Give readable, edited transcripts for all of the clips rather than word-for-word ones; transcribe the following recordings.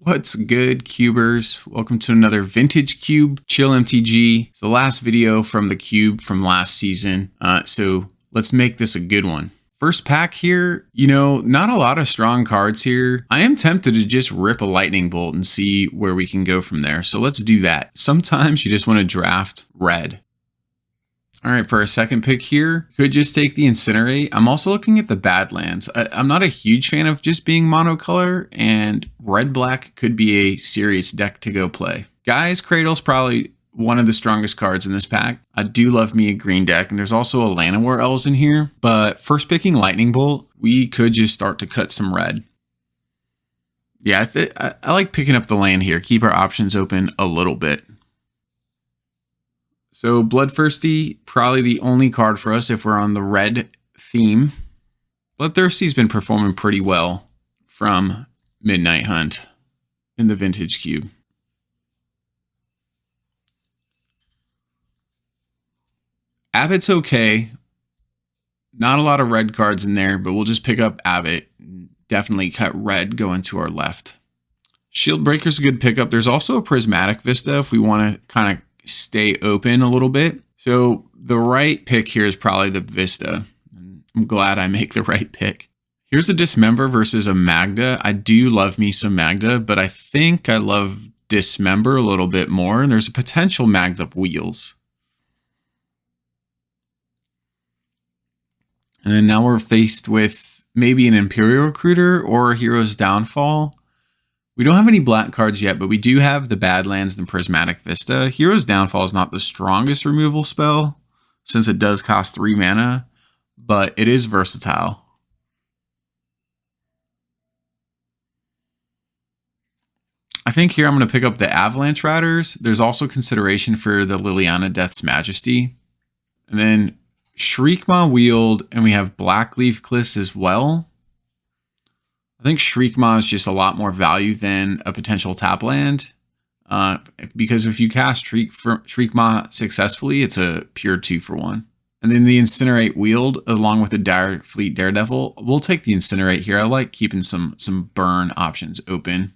What's good, cubers? Welcome to another vintage cube chill MTG. It's the last video from the cube from last season, so let's make this a good one. First pack here, not a lot of strong cards here. I am tempted to just rip a lightning bolt and see where we can go from there, so let's do that. Sometimes you just want to draft red. All right, for our second pick here, could just take the Incinerate. I'm also looking at the Badlands. I'm not a huge fan of just being monocolor, and red-black could be a serious deck to go play. Guy's Cradle's probably one of the strongest cards in this pack. I do love me a green deck, and there's also a Llanowar Elves in here. But first picking Lightning Bolt, we could just start to cut some red. Yeah, I like picking up the land here. Keep our options open a little bit. So Bloodthirsty, probably the only card for us if we're on the red theme. Bloodthirsty's been performing pretty well from Midnight Hunt in the Vintage Cube. Abbott's okay. Not a lot of red cards in there, but we'll just pick up Abbott. Definitely cut red going to our left. Shieldbreaker's a good pickup. There's also a Prismatic Vista if we want to kind of stay open a little bit. So the right pick here is probably the Vista. I'm glad I make the right pick. Here's a Dismember versus a Magda. I do love me some Magda, but I think I love Dismember a little bit more. And there's a potential Magda Wheels. And then now we're faced with maybe an Imperial Recruiter or a Hero's Downfall. We don't have any black cards yet, but we do have the Badlands and Prismatic Vista. Hero's Downfall is not the strongest removal spell, since it does cost 3 mana, but it is versatile. I think here I'm going to pick up the Avalanche Riders. There's also consideration for the Liliana Death's Majesty. And then Shriekmaw Wield, and we have Blackleaf Cliffs as well. I think Shriekmaw is just a lot more value than a potential tap land. Because if you cast Shriekmaw successfully, it's a pure 2-for-1. And then the Incinerate Wield, along with the Dire Fleet Daredevil. We'll take the Incinerate here. I like keeping some burn options open.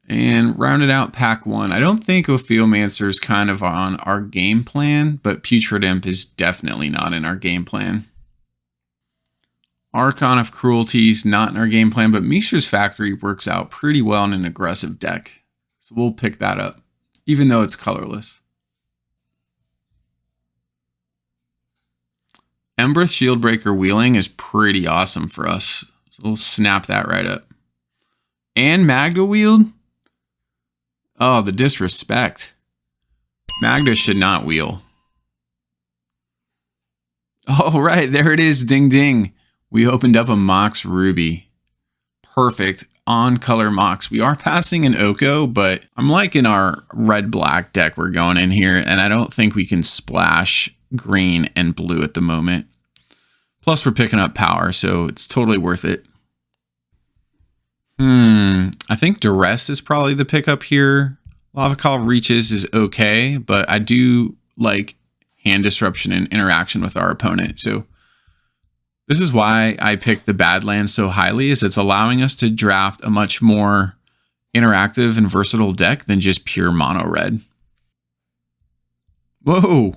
And rounded out pack 1. I don't think Ophiomancer is kind of on our game plan, but Putrid Imp is definitely not in our game plan. Archon of Cruelty is not in our game plan, but Mishra's Factory works out pretty well in an aggressive deck. So we'll pick that up, even though it's colorless. Embereth Shieldbreaker Wheeling is pretty awesome for us. So we'll snap that right up. And Magda Wield? Oh, the disrespect. Magda should not wheel. Oh, right, there it is, ding ding. We opened up a Mox Ruby. Perfect on color Mox. We are passing an Oko, but I'm liking our red-black deck we're going in here, and I don't think we can splash green and blue at the moment. Plus, we're picking up power, so it's totally worth it. I think Duress is probably the pickup here. Lava Call Reaches is okay, but I do like hand disruption and interaction with our opponent, so this is why I picked the Badlands so highly, is it's allowing us to draft a much more interactive and versatile deck than just pure mono red. Whoa!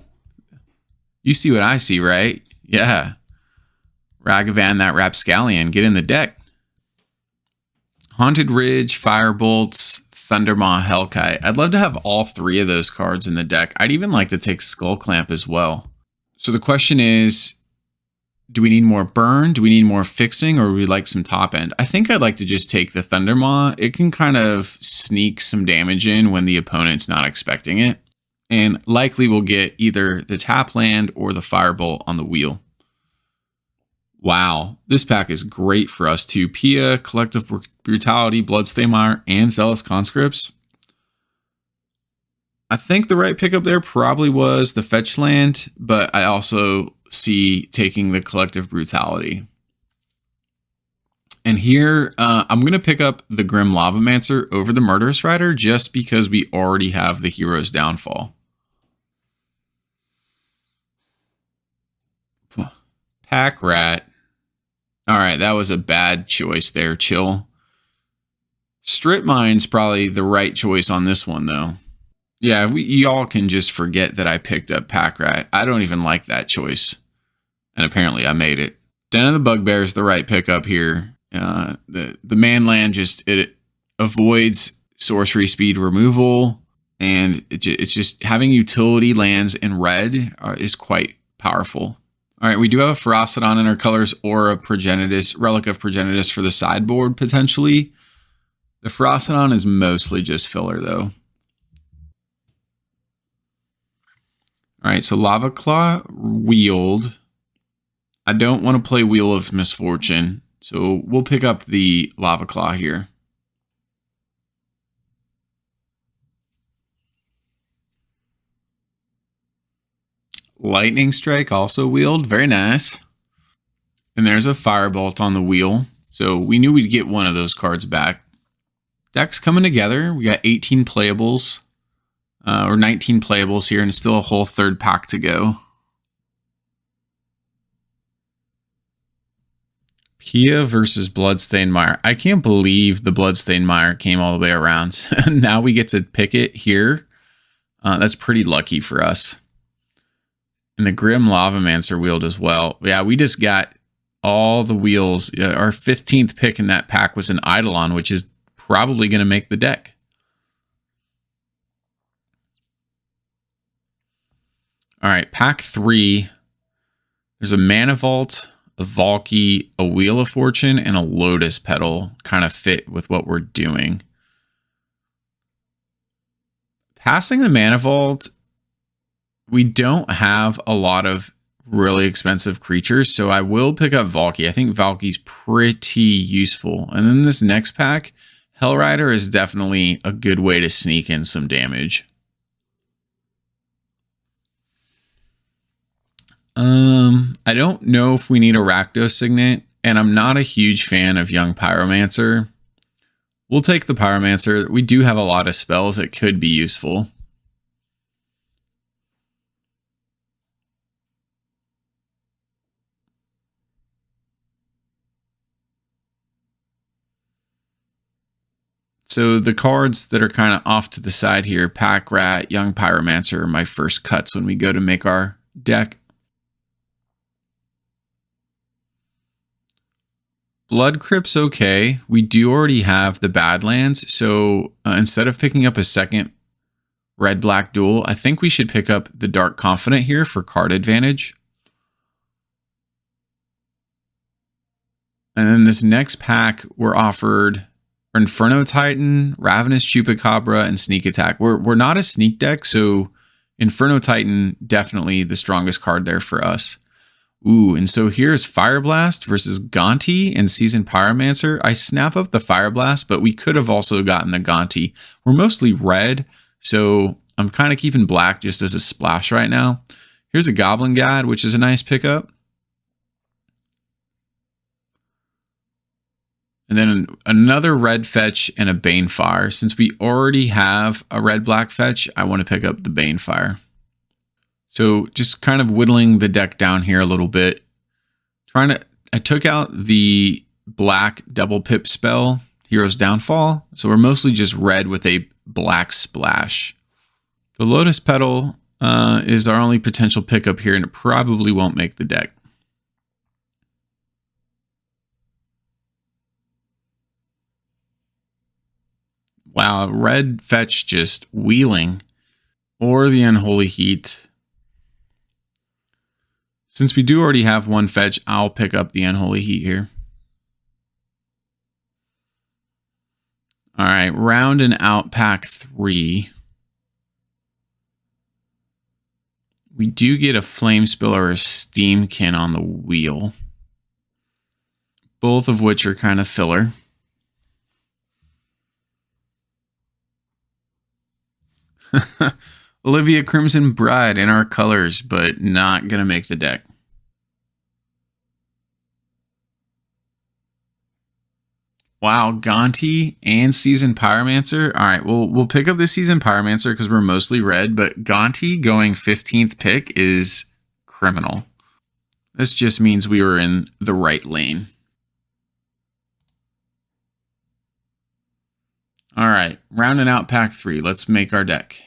You see what I see, right? Yeah. Ragavan, that Rapscallion, get in the deck. Haunted Ridge, Firebolts, Thundermaw, Hellkite. I'd love to have all 3 of those cards in the deck. I'd even like to take Skull Clamp as well. So the question is, do we need more burn? Do we need more fixing? Or would we like some top end? I think I'd like to just take the Thundermaw. It can kind of sneak some damage in when the opponent's not expecting it. And likely we'll get either the tap land or the Firebolt on the wheel. Wow, this pack is great for us too. Pia, Collective Brutality, Bloodstainmire, and Zealous Conscripts. I think the right pickup there probably was the fetch land, but I also see taking the Collective Brutality. And here, I'm going to pick up the Grim Lavamancer over the Murderous Rider just because we already have the Hero's Downfall. Pack Rat. All right. right, that was a bad choice there, Chill. Strip Mine's probably the right choice on this one, though. Yeah, y'all can just forget that I picked up Pack Rat. I don't even like that choice. And apparently I made it. Den of the Bugbear is the right pickup here. The Manland it avoids sorcery speed removal. And it's just having utility lands in red is quite powerful. All right, we do have a Ferocidon in our colors or a Progenitus, Relic of Progenitus for the sideboard potentially. The Ferocidon is mostly just filler though. All right, so Lava Claw wheeled. I don't want to play Wheel of Misfortune, so we'll pick up the Lava Claw here. Lightning Strike also wheeled. Very nice. And there's a Firebolt on the wheel. So we knew we'd get one of those cards back. Deck's coming together. We got 18 playables. Or 19 playables here, and still a whole third pack to go. Pia versus Bloodstained Mire. I can't believe the Bloodstained Mire came all the way around. Now we get to pick it here. That's pretty lucky for us. And the Grim Lavamancer wheeled as well. Yeah, we just got all the wheels. Our 15th pick in that pack was an Eidolon, which is probably going to make the deck. All right, pack 3. There's a Mana Vault, a Valky, a Wheel of Fortune, and a Lotus Petal kind of fit with what we're doing. Passing the Mana Vault, we don't have a lot of really expensive creatures, so I will pick up Valky. I think Valky's pretty useful. And then this next pack, Hellrider is definitely a good way to sneak in some damage. I don't know if we need a Rakdos Signet, and I'm not a huge fan of Young Pyromancer. We'll take the Pyromancer. We do have a lot of spells that could be useful. So the cards that are kind of off to the side here, Pack Rat, Young Pyromancer, are my first cuts when we go to make our deck. Blood Crypt's okay. We do already have the Badlands, so instead of picking up a second red-black duel, I think we should pick up the Dark Confidant here for card advantage. And then this next pack, we're offered Inferno Titan, Ravenous Chupacabra, and Sneak Attack. We're not a sneak deck, so Inferno Titan, definitely the strongest card there for us. Ooh, and so here's Fire Blast versus Gonti and Seasoned Pyromancer. I snap up the Fire Blast, but we could have also gotten the Gonti. We're mostly red, so I'm kind of keeping black just as a splash right now. Here's a Goblin God, which is a nice pickup. And then another red fetch and a Banefire. Since we already have a red-black fetch, I want to pick up the Banefire. So just kind of whittling the deck down here a little bit. I took out the black double pip spell, Hero's Downfall. So we're mostly just red with a black splash. The Lotus Petal is our only potential pickup here, and it probably won't make the deck. Wow, red fetch just wheeling. Or the Unholy Heat. Since we do already have one fetch, I'll pick up the Unholy Heat here. All right, rounding out pack 3. We do get a Flame Spill or a Steamkin on the wheel. Both of which are kind of filler. Olivia Crimson Bride in our colors, but not going to make the deck. Wow, Gonti and Seasoned Pyromancer. All right, we'll pick up the Seasoned Pyromancer because we're mostly red, but Gonti going 15th pick is criminal. This just means we were in the right lane. All right, rounding out pack 3. Let's make our deck.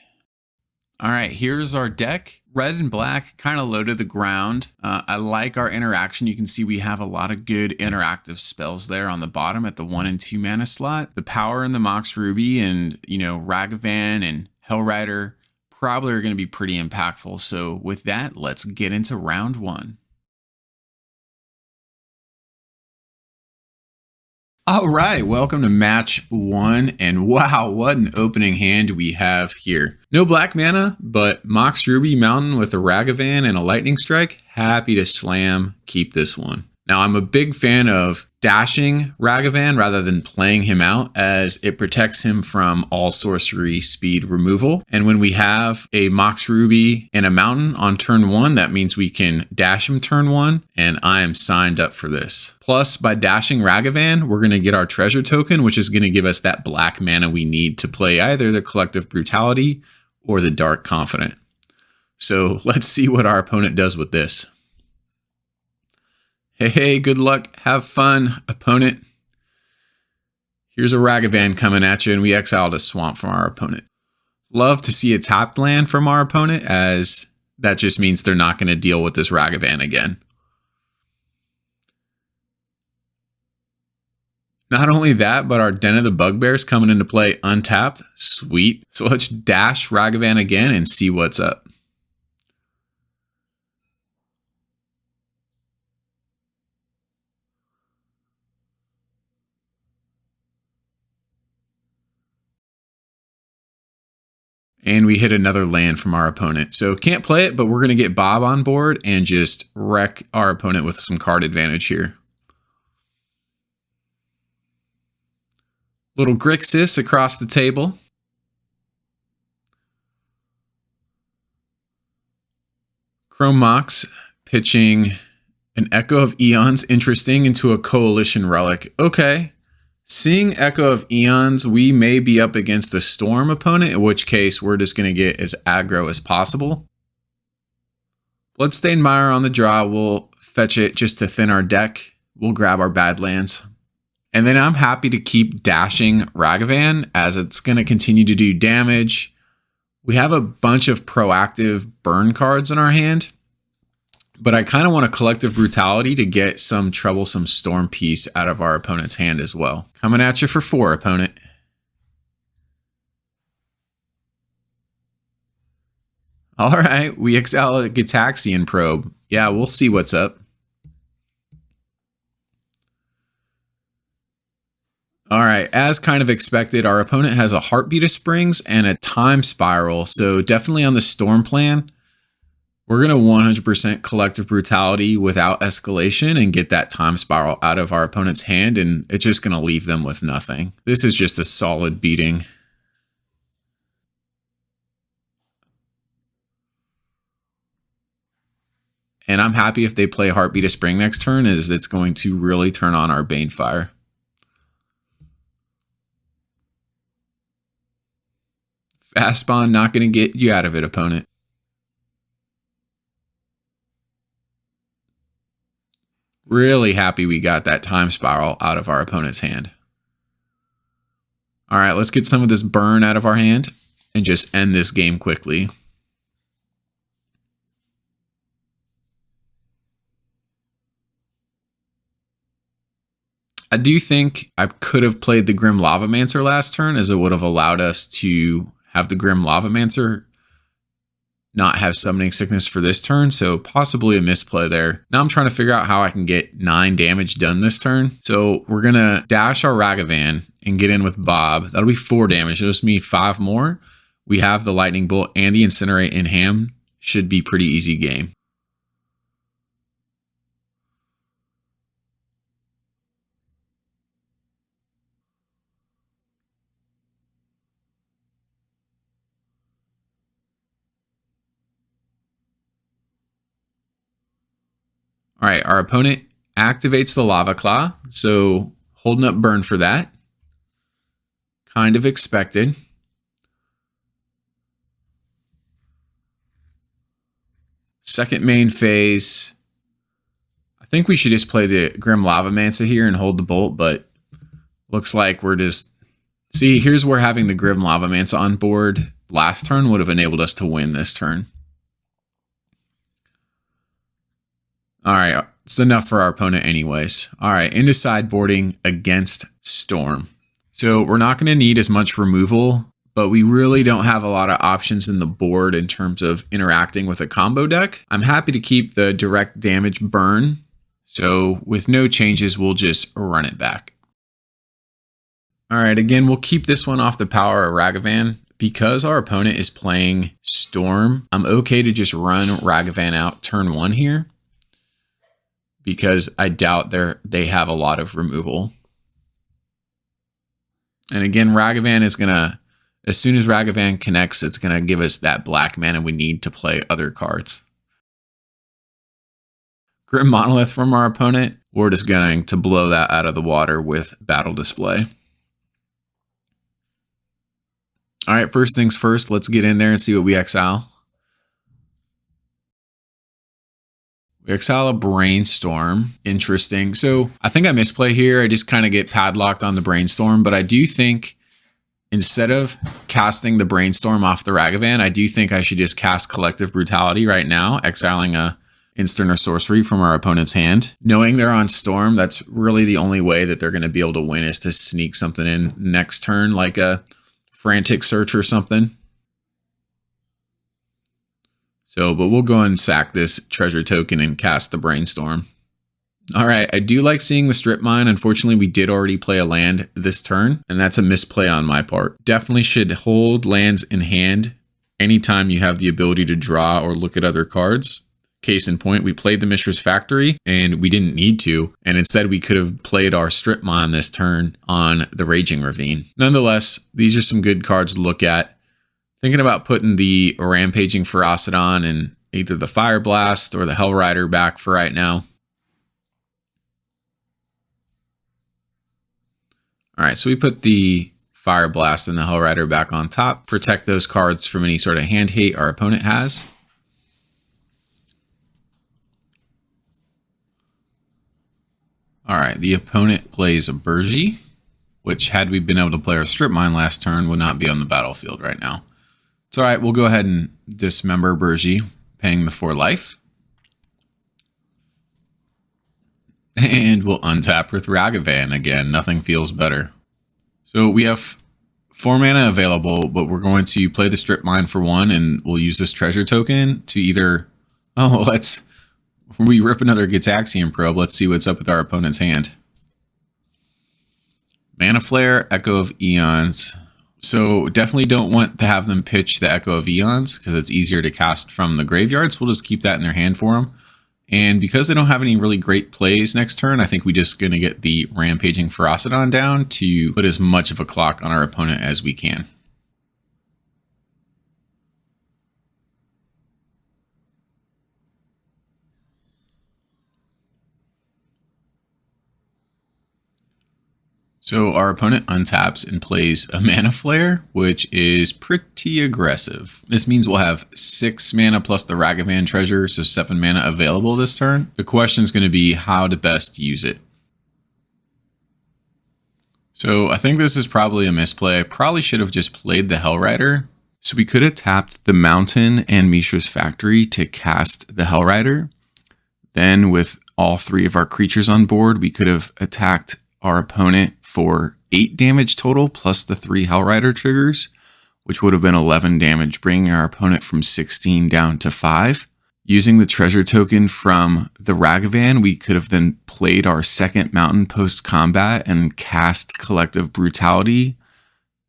All right, here's our deck. Red and black kind of low to the ground. I like our interaction. You can see we have a lot of good interactive spells there on the bottom at the 1 and 2 mana slot. The power in the Mox Ruby and, Ragavan and Hellrider probably are going to be pretty impactful. So with that, let's get into round 1. All right, welcome to match 1, and wow, what an opening hand we have here. No black mana, but Mox Ruby Mountain with a Ragavan and a Lightning Strike. Happy to slam, keep this one. Now, I'm a big fan of dashing Ragavan rather than playing him out, as it protects him from all sorcery speed removal. And when we have a Mox Ruby and a Mountain on turn 1, that means we can dash him turn 1, and I am signed up for this. Plus, by dashing Ragavan, we're going to get our treasure token, which is going to give us that black mana we need to play either the Collective Brutality or the Dark Confident. So let's see what our opponent does with this. Hey, good luck. Have fun, opponent. Here's a Ragavan coming at you, and we exiled a swamp from our opponent. Love to see a tapped land from our opponent, as that just means they're not going to deal with this Ragavan again. Not only that, but our Den of the Bugbear's coming into play untapped. Sweet. So let's dash Ragavan again and see what's up. And we hit another land from our opponent. So can't play it, but we're going to get Bob on board and just wreck our opponent with some card advantage here. Little Grixis across the table. Chrome Mox pitching an Echo of Eons, interesting, into a Coalition Relic. Okay. Seeing Echo of Eons, we may be up against a Storm opponent, in which case we're just going to get as aggro as possible. Bloodstained Mire on the draw. We'll fetch it just to thin our deck. We'll grab our Badlands. And then I'm happy to keep dashing Ragavan, as it's going to continue to do damage. We have a bunch of proactive burn cards in our hand, but I kind of want a Collective Brutality to get some troublesome Storm piece out of our opponent's hand as well. Coming at you for 4, opponent. All right, we exile a Gitaxian Probe. Yeah, we'll see what's up. All right, as kind of expected, our opponent has a Heartbeat of Springs and a Time Spiral, so definitely on the Storm plan. We're going to 100% Collective Brutality without escalation and get that Time Spiral out of our opponent's hand, and it's just going to leave them with nothing. This is just a solid beating. And I'm happy if they play Heartbeat of Spring next turn, as it's going to really turn on our Banefire. Fast Spawn, not going to get you out of it, opponent. Really happy we got that Time Spiral out of our opponent's hand. All right, let's get some of this burn out of our hand and just end this game quickly. I do think I could have played the Grim Lavamancer last turn, as it would have allowed us to have the Grim Lavamancer not have Summoning Sickness for this turn, so possibly a misplay there. Now I'm trying to figure out how I can get 9 damage done this turn. So we're going to dash our Ragavan and get in with Bob. That'll be 4 damage. It'll just need 5 more. We have the Lightning Bolt and the Incinerate in hand. Should be pretty easy game. All right, our opponent activates the Lava Claw, so holding up burn for that. Kind of expected. Second main phase. I think we should just play the Grim Lavamancer here and hold the bolt, but looks like we're just See, here's where having the Grim Lava Manta on board last turn would have enabled us to win this turn. All right, it's enough for our opponent anyways. All right, into sideboarding against Storm. So we're not going to need as much removal, but we really don't have a lot of options in the board in terms of interacting with a combo deck. I'm happy to keep the direct damage burn. So with no changes, we'll just run it back. All right, again, we'll keep this one off the power of Ragavan. Because our opponent is playing Storm, I'm okay to just run Ragavan out turn 1 here, because I doubt they have a lot of removal. And again, Ragavan is gonna, as soon as Ragavan connects, it's gonna give us that black mana we need to play other cards. Grim Monolith from our opponent, we're just going to blow that out of the water with Battle Display. All right, first things first, let's get in there and see what we exile. We exile a Brainstorm. Interesting. So I think I misplay here. I just kind of get padlocked on the Brainstorm, but I do think instead of casting the Brainstorm off the Ragavan, I do think I should just cast Collective Brutality right now, exiling a instant or sorcery from our opponent's hand. Knowing they're on Storm, that's really the only way that they're going to be able to win, is to sneak something in next turn, like a Frantic Search or something. So, but we'll go and sack this treasure token and cast the Brainstorm. All right, I do like seeing the Strip Mine. Unfortunately, we did already play a land this turn, and that's a misplay on my part. Definitely should hold lands in hand anytime you have the ability to draw or look at other cards. Case in point, we played the Mishra's Factory and we didn't need to, and instead we could have played our Strip Mine this turn on the Raging Ravine. Nonetheless, these are some good cards to look at. Thinking about putting the Rampaging Ferocidon and either the Fire Blast or the Hellrider back for right now. All right, so we put the Fire Blast and the Hellrider back on top. Protect those cards from any sort of hand hate our opponent has. All right, the opponent plays a Burgi, which had we been able to play our Strip Mine last turn would not be on the battlefield right now. It's all right, we'll go ahead and dismember Burgi, paying the 4 life. And we'll untap with Ragavan again. Nothing feels better. So we have 4 mana available, but we're going to play the Strip Mine for 1, and we'll use this treasure token to either... Oh, we rip another Gitaxian Probe. Let's see what's up with our opponent's hand. Mana Flare, Echo of Eons. So definitely don't want to have them pitch the Echo of Eons because it's easier to cast from the graveyard. So we'll just keep that in their hand for them. And because they don't have any really great plays next turn, I think we're just going to get the Rampaging Ferocidon down to put as much of a clock on our opponent as we can. So our opponent untaps and plays a Mana Flare, which is pretty aggressive. This means we'll have 6 mana plus the Ragavan treasure, so 7 mana available this turn. The question is going to be how to best use it. So I think this is probably a misplay. I probably should have just played the Hellrider. So we could have tapped the Mountain and Mishra's Factory to cast the Hellrider. Then with all 3 of our creatures on board, we could have attacked our opponent for 8 damage total plus the 3 Hellrider triggers, which would have been 11 damage, bringing our opponent from 16 down to 5. Using the treasure token from the Ragavan, we could have then played our second Mountain post-combat and cast Collective Brutality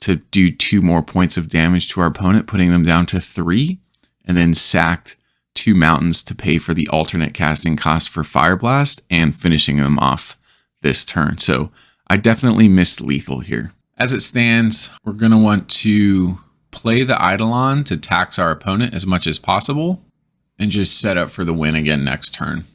to do 2 more points of damage to our opponent, putting them down to 3, and then sacked 2 Mountains to pay for the alternate casting cost for Fire Blast and finishing them off this turn. So I definitely missed lethal here. As it stands, we're going to want to play the Eidolon to tax our opponent as much as possible and just set up for the win again next turn.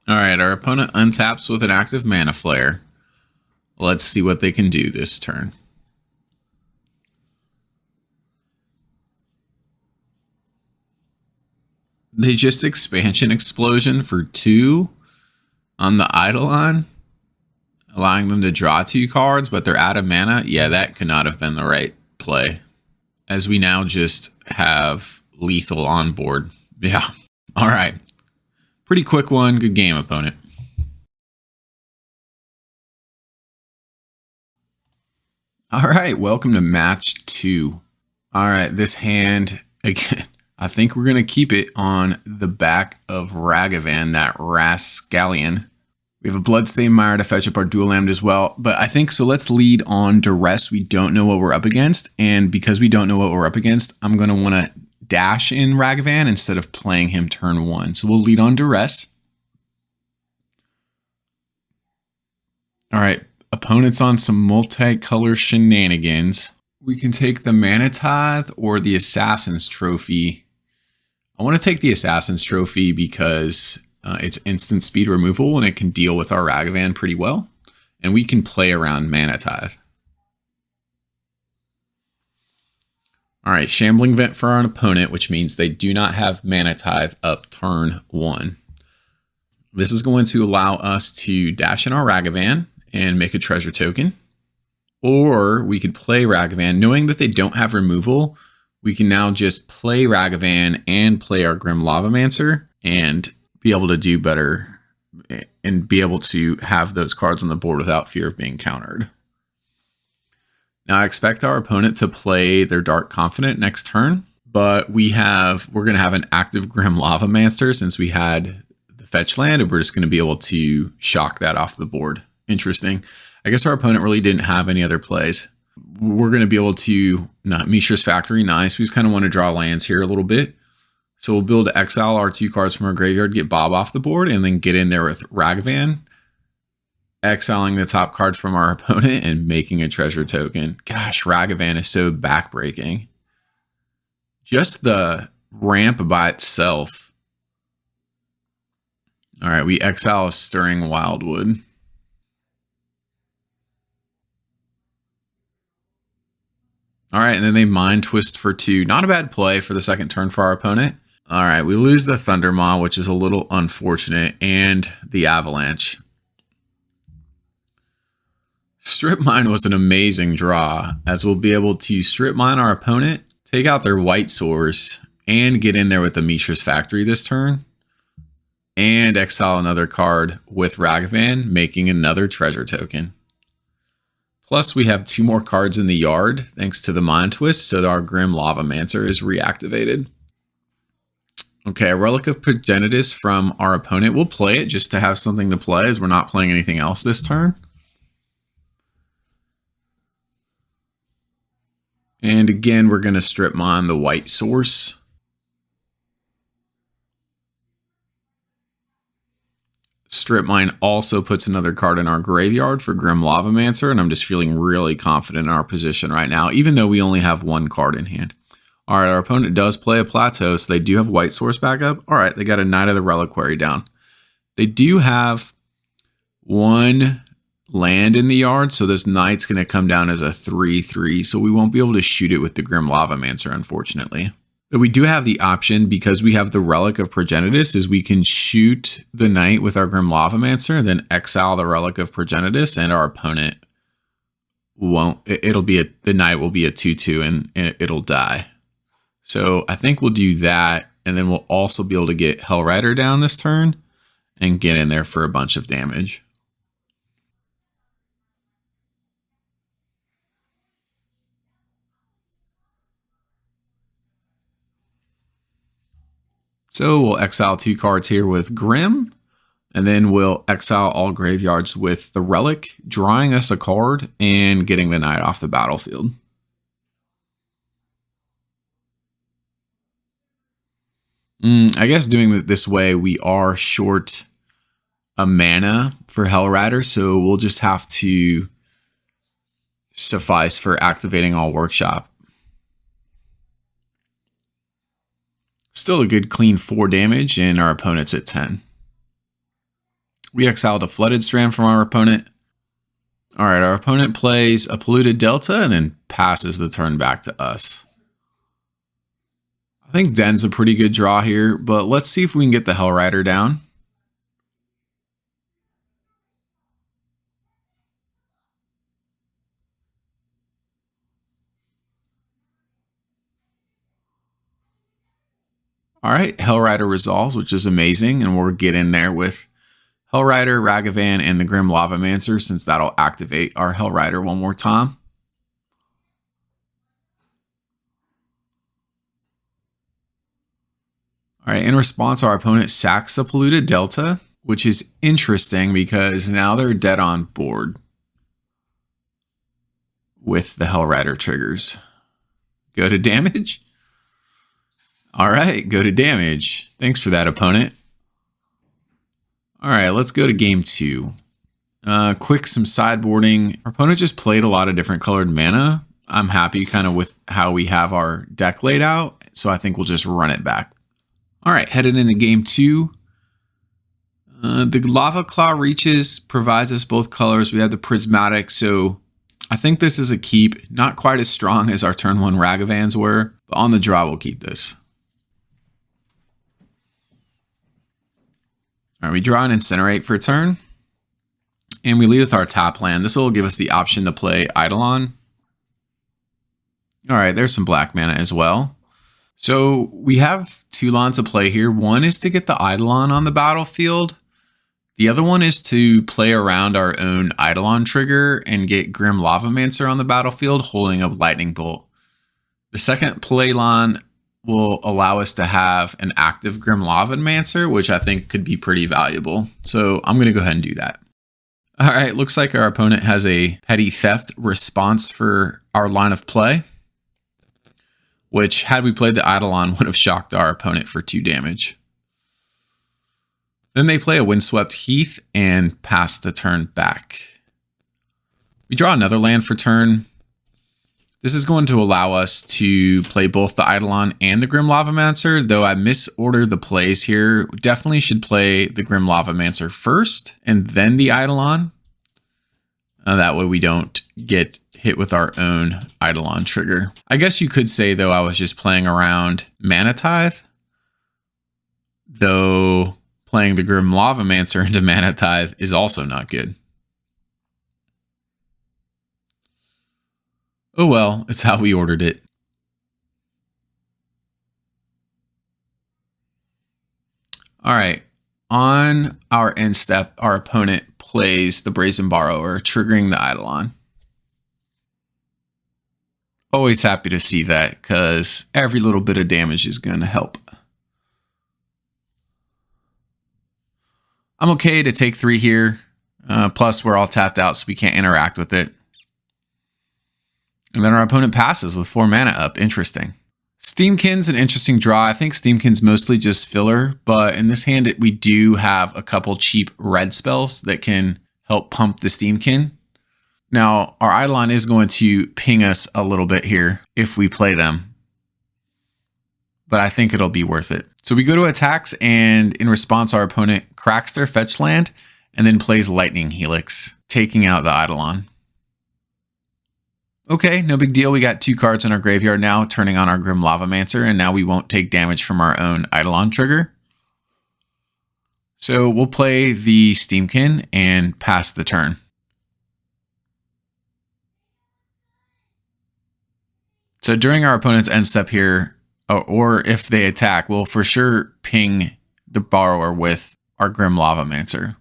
All right, our opponent untaps with an active Mana Flare. Let's see what they can do this turn. They just Expansion Explosion for 2 on the Eidolon, allowing them to draw 2 cards, but they're out of mana. Yeah, that could not have been the right play, as we now just have lethal on board. Yeah. All right. Pretty quick one. Good game, opponent. All right. Welcome to match 2. All right. This hand, again, I think we're going to keep it on the back of Ragavan, that Rascallion. We have a Bloodstained Mire to fetch up our dual land as well. But I think, so let's lead on Duress. We don't know what we're up against. And because we don't know what we're up against, I'm going to want to dash in Ragavan instead of playing him turn 1. So we'll lead on Duress. All right. Opponent's on some multicolor shenanigans. We can take the Mana Tithe or the Assassin's Trophy. I want to take the Assassin's Trophy because it's instant speed removal and it can deal with our Ragavan pretty well. And we can play around Mana Tithe. All right, Shambling Vent for our opponent, which means they do not have Mana Tithe up turn 1. This is going to allow us to dash in our Ragavan and make a treasure token. Or we could play Ragavan. Knowing that they don't have removal, we can now just play Ragavan and play our Grim Lavamancer and be able to do better and be able to have those cards on the board without fear of being countered. Now I expect our opponent to play their Dark Confidant next turn, but we're going to have an active Grim Lavamancer since we had the fetch land, and we're just going to be able to shock that off the board. Interesting. I guess our opponent really didn't have any other plays. We're going to be able to, Mishra's Factory, nice. We just kind of want to draw lands here a little bit. So we'll be able to exile our 2 cards from our graveyard, get Bob off the board, and then get in there with Ragavan, exiling the top card from our opponent and making a treasure token. Gosh, Ragavan is so backbreaking. Just the ramp by itself. All right, we exile a Stirring Wildwood. All right, and then they Mind Twist for 2. Not a bad play for the second turn for our opponent. All right, we lose the Thundermaw, which is a little unfortunate, and the Avalanche. Strip Mine was an amazing draw, as we'll be able to Strip Mine our opponent, take out their White Source, and get in there with the Mishra's Factory this turn, and exile another card with Ragavan, making another treasure token. Plus, we have 2 more cards in the yard, thanks to the Mind Twist, so our Grim Lavamancer is reactivated. Okay, a Relic of Progenitus from our opponent. We'll play it just to have something to play, as we're not playing anything else this turn. And again, we're going to Strip Mine the White Source. Strip Mine also puts another card in our graveyard for Grim Lavamancer, and I'm just feeling really confident in our position right now, even though we only have 1 card in hand. All right, our opponent does play a Plateau, so they do have White Source backup. All right, they got a Knight of the Reliquary down. They do have 1 land in the yard, so this Knight's going to come down as a 3/3, so we won't be able to shoot it with the Grim Lavamancer, unfortunately. But we do have the option, because we have the Relic of Progenitus, is we can shoot the Knight with our Grim Lavamancer, then exile the Relic of Progenitus, and our opponent won't. The Knight will be a 2/2, and it'll die. So I think we'll do that, and then we'll also be able to get Hellrider down this turn and get in there for a bunch of damage. So we'll exile 2 cards here with Grim, and then we'll exile all graveyards with the Relic, drawing us a card and getting the Knight off the battlefield. I guess doing it this way, we are short a mana for Hellrider, so we'll just have to suffice for activating all Workshop. Still a good clean 4 damage, and our opponent's at 10. We exiled a Flooded Strand from our opponent. All right, our opponent plays a Polluted Delta and then passes the turn back to us. I think Den's a pretty good draw here, but let's see if we can get the Hellrider down. All right, Hellrider resolves, which is amazing, and we'll get in there with Hellrider, Ragavan, and the Grim Lavamancer, since that'll activate our Hellrider one more time. All right, in response, our opponent sacks the Polluted Delta, which is interesting because now they're dead on board with the Hellrider triggers. Go to damage. All right, go to damage. Thanks for that, opponent. All right, let's go to game 2. Quick, some sideboarding. Our opponent just played a lot of different colored mana. I'm happy kind of with how we have our deck laid out, so I think we'll just run it back. All right, headed into game 2. The Lava Claw Reaches provides us both colors. We have the Prismatic, so I think this is a keep. Not quite as strong as our turn 1 Ragavans were, but on the draw, we'll keep this. All right, we draw an Incinerate for a turn, and we lead with our tap land. This will give us the option to play Eidolon. All right, there's some black mana as well. So we have 2 lines of play here. One is to get the Eidolon on the battlefield. The other one is to play around our own Eidolon trigger and get Grim Lavamancer on the battlefield, holding up Lightning Bolt. The second play line will allow us to have an active Grim Lavamancer, which I think could be pretty valuable. So I'm going to go ahead and do that. All right, looks like our opponent has a Petty Theft response for our line of play, which, had we played the Eidolon, would have shocked our opponent for 2 damage. Then they play a Windswept Heath and pass the turn back. We draw another land for turn. This is going to allow us to play both the Eidolon and the Grim Lavamancer, though I misordered the plays here. Definitely should play the Grim Lavamancer first and then the Eidolon. That way we don't get hit with our own Eidolon trigger. I guess you could say, though, I was just playing around Mana Tithe, though playing the Grim Lavamancer into Mana Tithe is also not good. Oh well, it's how we ordered it. All right, on our end step, our opponent plays the Brazen Borrower, triggering the Eidolon. Always happy to see that, because every little bit of damage is going to help. I'm okay to take 3 here, plus we're all tapped out, so we can't interact with it. And then our opponent passes with 4 mana up. Interesting. Steamkin's an interesting draw. I think Steamkin's mostly just filler, but in this hand, we do have a couple cheap red spells that can help pump the Steamkin. Now, our Eidolon is going to ping us a little bit here if we play them, but I think it'll be worth it. So we go to attacks, and in response, our opponent cracks their fetch land and then plays Lightning Helix, taking out the Eidolon. Okay, no big deal. We got 2 cards in our graveyard now, turning on our Grim Lavamancer, and now we won't take damage from our own Eidolon trigger. So we'll play the Steamkin and pass the turn. So during our opponent's end step here, or if they attack, we'll for sure ping the borrower with our Grim Lavamancer.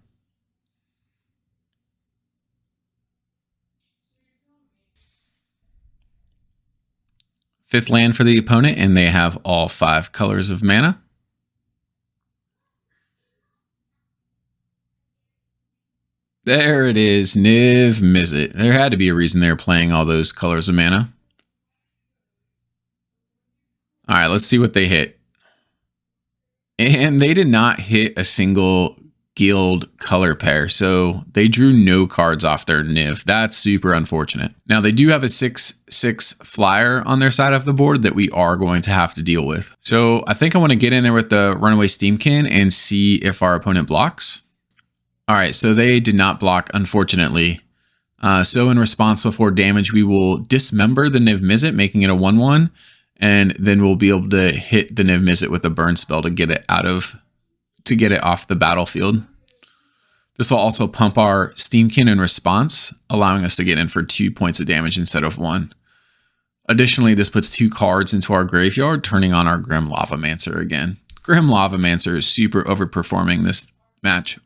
Fifth land for the opponent, and they have all 5 colors of mana. There it is, Niv Mizzet. There had to be a reason they were playing all those colors of mana. All right, let's see what they hit. And they did not hit a single guild color pair, so they drew no cards off their Niv. That's super unfortunate. Now, they do have a 6/6 flyer on their side of the board that we are going to have to deal with. So I think I want to get in there with the Runaway Steamkin and see if our opponent blocks. All right, so they did not block, unfortunately. So in response, before damage, we will dismember the Niv Mizzet, making it a 1/1, and then we'll be able to hit the Niv Mizzet with a burn spell to get it off the battlefield. This will also pump our Steamkin in response, allowing us to get in for 2 points of damage instead of 1. Additionally, this puts 2 cards into our graveyard, turning on our Grim Lavamancer again. Grim Lavamancer is super overperforming this match.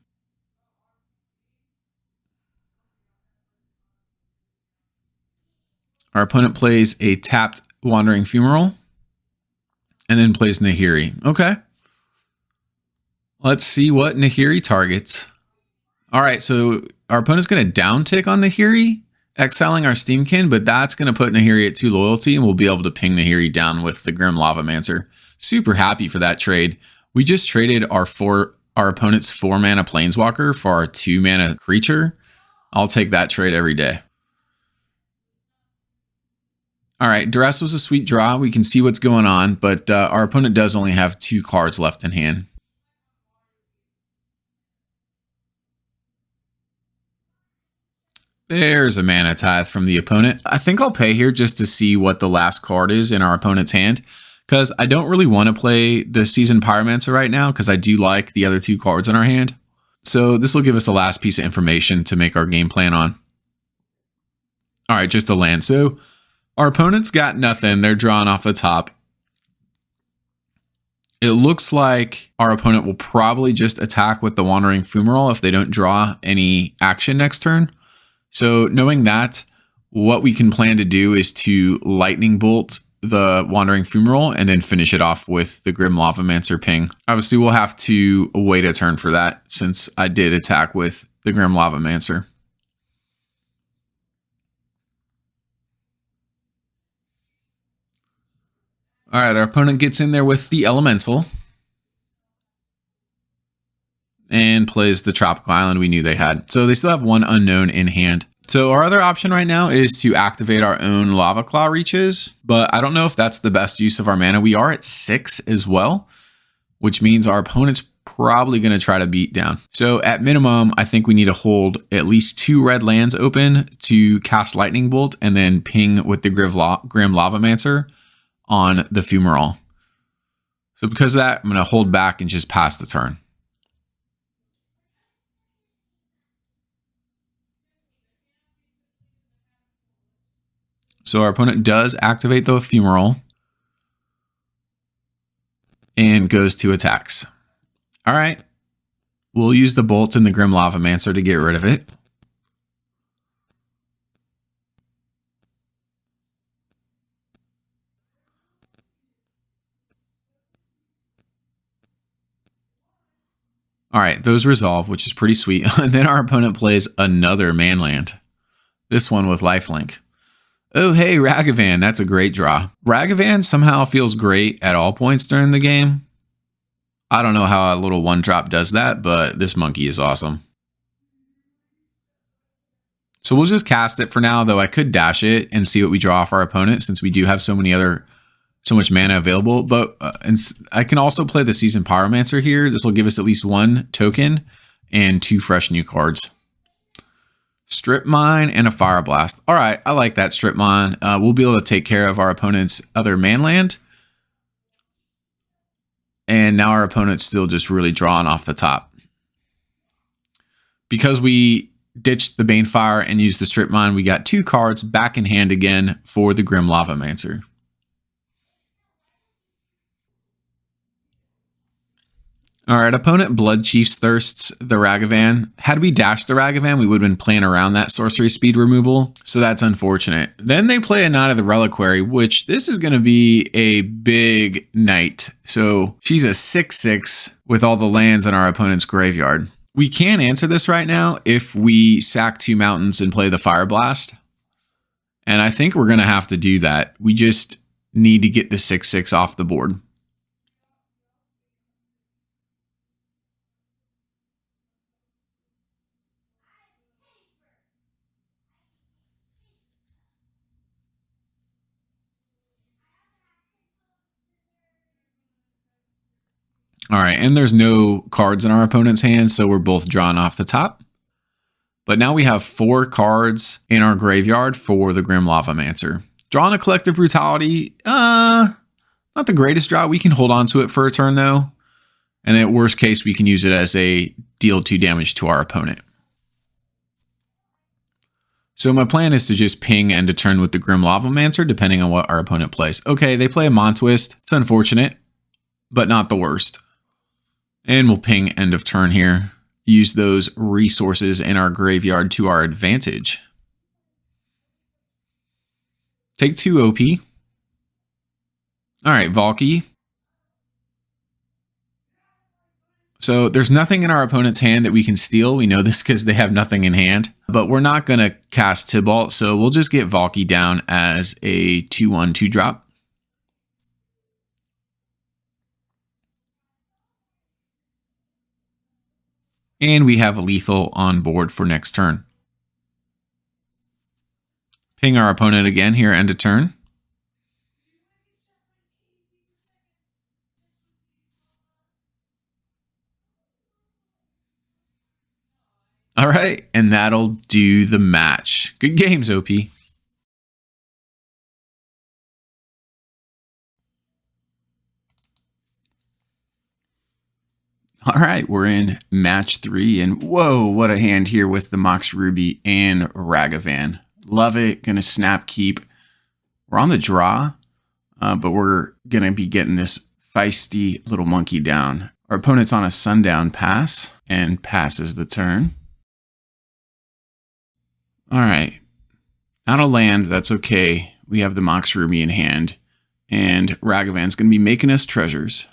Our opponent plays a tapped Wandering Fumarole and then plays Nahiri. Okay. Let's see what Nahiri targets. All right, so our opponent's going to downtick on Nahiri, exiling our Steamkin, but that's going to put Nahiri at 2 loyalty, and we'll be able to ping Nahiri down with the Grim Lavamancer. Super happy for that trade. We just traded our opponent's 4-mana Planeswalker for our 2-mana creature. I'll take that trade every day. All right, Duress was a sweet draw. We can see what's going on, but our opponent does only have 2 cards left in hand. There's a Mana Tithe from the opponent. I think I'll pay here just to see what the last card is in our opponent's hand, because I don't really want to play the Seasoned Pyromancer right now, because I do like the other 2 cards in our hand. So this will give us the last piece of information to make our game plan on. All right, just a land. So our opponent's got nothing. They're drawing off the top. It looks like our opponent will probably just attack with the Wandering Fumarole if they don't draw any action next turn. So knowing that, what we can plan to do is to Lightning Bolt the Wandering Fumarole and then finish it off with the Grim Lavamancer ping. Obviously, we'll have to wait a turn for that since I did attack with the Grim Lavamancer. All right, our opponent gets in there with the Elemental and plays the Tropical Island we knew they had. So they still have 1 unknown in hand. So our other option right now is to activate our own Lava Claw Reaches, but I don't know if that's the best use of our mana. We are at 6 as well, which means our opponent's probably going to try to beat down. So at minimum, I think we need to hold at least 2 red lands open to cast Lightning Bolt and then ping with the Grim Lavamancer on the Fumarole. So because of that, I'm going to hold back and just pass the turn. So our opponent does activate the Fumarole and goes to attacks. All right. We'll use the Bolt and the Grim Lavamancer to get rid of it. All right, those resolve, which is pretty sweet. And then our opponent plays another manland. This one with lifelink. Oh, hey, Ragavan. That's a great draw. Ragavan somehow feels great at all points during the game. I don't know how a little 1-drop does that, but this monkey is awesome. So we'll just cast it for now, though I could dash it and see what we draw off our opponent since we do have so much mana available. But and I can also play the Seasoned Pyromancer here. This will give us at least 1 token and 2 fresh new cards. Strip Mine and a Fire Blast. All right, I like that Strip Mine. We'll be able to take care of our opponent's other manland. And now our opponent's still just really drawing off the top. Because we ditched the Banefire and used the Strip Mine, we got 2 cards back in hand again for the Grim Lavamancer. All right, opponent Blood Chiefs thirsts the Ragavan. Had we dashed the Ragavan, we would have been playing around that sorcery speed removal, so that's unfortunate. Then they play a Knight of the Reliquary, which this is going to be a big night. So she's a 6/6 with all the lands in our opponent's graveyard. We can answer this right now if we sack 2 mountains and play the Fire Blast. And I think we're going to have to do that. We just need to get the 6/6 off the board. All right, and there's no cards in our opponent's hand, so we're both drawn off the top. But now we have 4 cards in our graveyard for the Grim Lavamancer. Drawing a Collective Brutality, not the greatest draw. We can hold on to it for a turn though. And at worst case, we can use it as a deal 2 damage to our opponent. So my plan is to just ping end of turn with the Grim Lavamancer, depending on what our opponent plays. Okay, they play a Montwist. It's unfortunate, but not the worst. And we'll ping end of turn here. Use those resources in our graveyard to our advantage. Take 2 OP. All right, Valky. So there's nothing in our opponent's hand that we can steal. We know this because they have nothing in hand. But we're not going to cast Tybalt, so we'll just get Valky down as a 2/1 2-drop. And we have a lethal on board for next turn. Ping our opponent again here, end of turn. All right, and that'll do the match. Good games, OP. All right, we're in match 3, and whoa, what a hand here with the Mox Ruby and Ragavan. Love it, gonna snap keep. We're on the draw, but we're gonna be getting this feisty little monkey down. Our opponent's on a Sundown pass, and passes the turn. All right, out of land, that's okay. We have the Mox Ruby in hand, and Ragavan's gonna be making us treasures.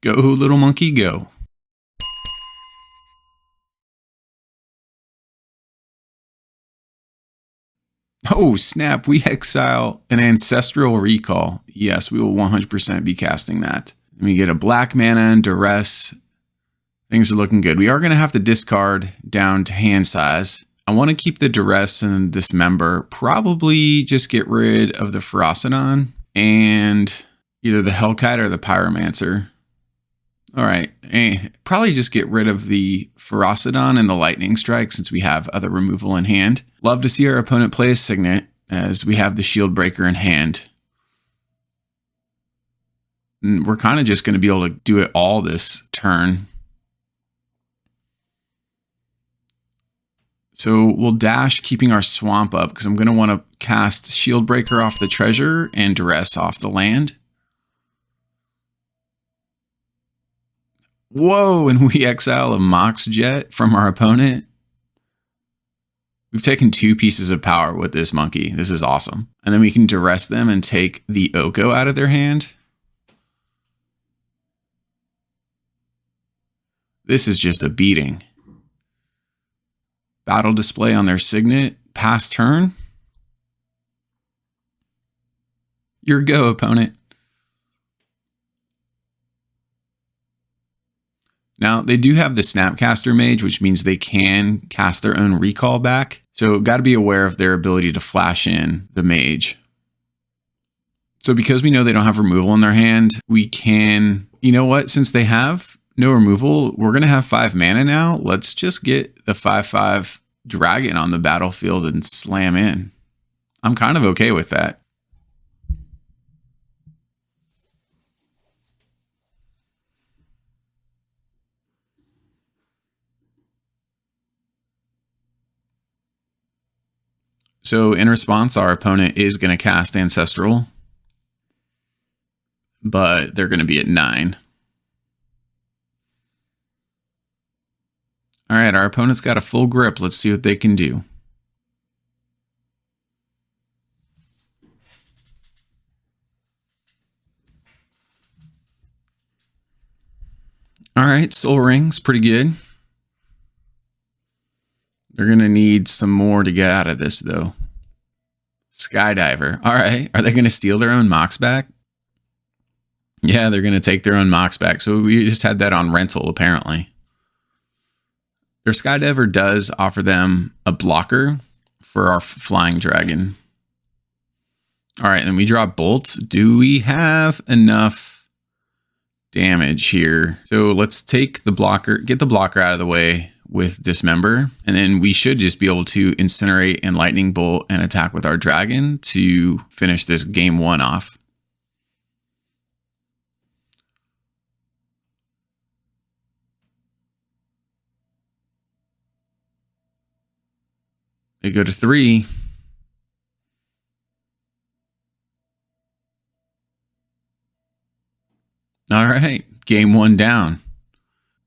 Go, little monkey, go. Oh, snap. We exile an Ancestral Recall. Yes, we will 100% be casting that. We get a black mana and Duress. Things are looking good. We are going to have to discard down to hand size. I want to keep the Duress and Dismember. Probably just get rid of the Ferocidon and either the Hellkite or the Pyromancer. All right, probably just get rid of the Ferocidon and the Lightning Strike since we have other removal in hand. Love to see our opponent play a Signet as we have the Shield Breaker in hand. And we're kind of just going to be able to do it all this turn. So we'll dash, keeping our Swamp up because I'm going to want to cast Shield Breaker off the treasure and Duress off the land. Whoa, and we exile a Mox Jet from our opponent. We've taken 2 pieces of power with this monkey. This is awesome. And then we can Duress them and take the Oko out of their hand. This is just a beating. Battle display on their Signet. Pass turn. Your go, opponent. Now, they do have the Snapcaster Mage, which means they can cast their own recall back. So, got to be aware of their ability to flash in the Mage. So, because we know they don't have removal in their hand, we can, you know what, since they have no removal, we're going to have 5 mana now. Let's just get the 5/5 Dragon on the battlefield and slam in. I'm kind of okay with that. So in response, our opponent is going to cast Ancestral, but they're going to be at 9. All right, our opponent's got a full grip. Let's see what they can do. All right, Soul Ring's pretty good. They're going to need some more to get out of this, though. Skydiver. All right. Are they going to steal their own Mox back? Yeah, they're going to take their own Mox back. So we just had that on rental, apparently. Their Skydiver does offer them a blocker for our Flying Dragon. All right, then we draw bolts. Do we have enough damage here? So let's take the blocker, get the blocker out of the way with Dismember, and then we should just be able to Incinerate and Lightning Bolt and attack with our dragon to finish this game 1 off. They go to 3. All right, game 1 down.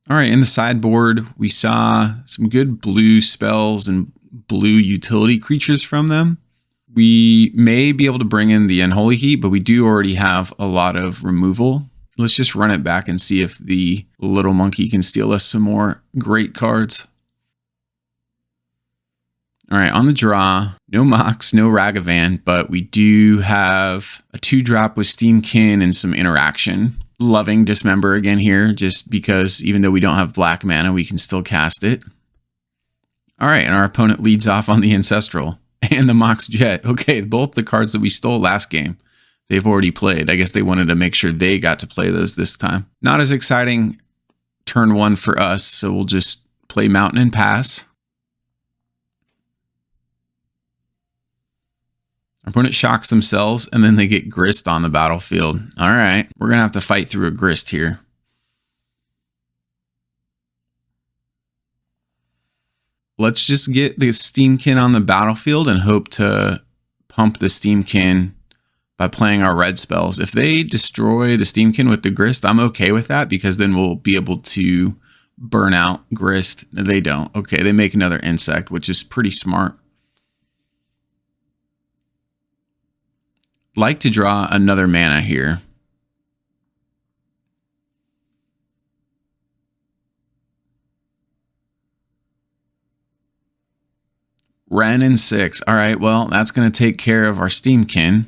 All right, in the sideboard, we saw some good blue spells and blue utility creatures from them. We may be able to bring in the Unholy Heat, but we do already have a lot of removal. Let's just run it back and see if the little monkey can steal us some more great cards. All right, on the draw, no Mox, no Ragavan, but we do have a 2-drop with Steamkin and some interaction. Loving Dismember again here, just because even though we don't have black mana, we can still cast it. All right, and our opponent leads off on the Ancestral and the Mox Jet. Okay, both the cards that we stole last game, they've already played. I guess they wanted to make sure they got to play those this time. Not as exciting turn 1 for us, so we'll just play Mountain and pass. Our opponent shocks themselves, and then they get Grist on the battlefield. All right, we're going to have to fight through a Grist here. Let's just get the Steamkin on the battlefield and hope to pump the Steamkin by playing our red spells. If they destroy the Steamkin with the Grist, I'm okay with that, because then we'll be able to burn out Grist. They don't. Okay, they make another Insect, which is pretty smart. Like to draw another mana here. Ren and 6. All right, well, that's going to take care of our Steamkin.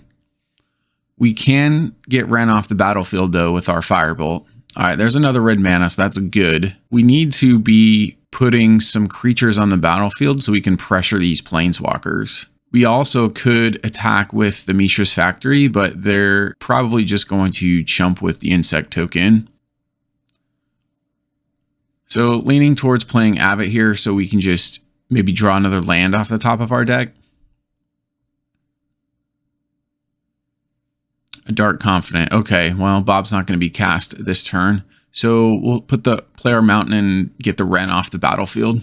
We can get Ren off the battlefield, though, with our Firebolt. All right, there's another red mana, so that's good. We need to be putting some creatures on the battlefield so we can pressure these Planeswalkers. We also could attack with the Mishra's Factory, but they're probably just going to chump with the Insect token. So leaning towards playing Abbott here so we can just maybe draw another land off the top of our deck. A Dark Confidant. Okay, well, Bob's not going to be cast this turn. So we'll put the player Mountain and get the Ren off the battlefield.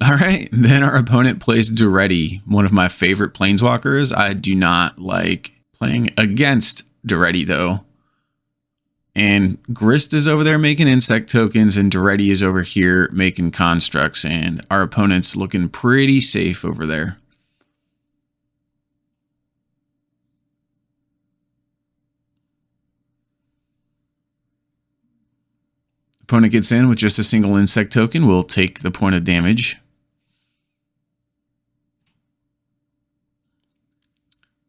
All right, then our opponent plays Duretti, one of my favorite Planeswalkers. I do not like playing against Duretti, though. And Grist is over there making Insect tokens, and Duretti is over here making constructs, and our opponent's looking pretty safe over there. Opponent gets in with just a single Insect token. We'll take the point of damage.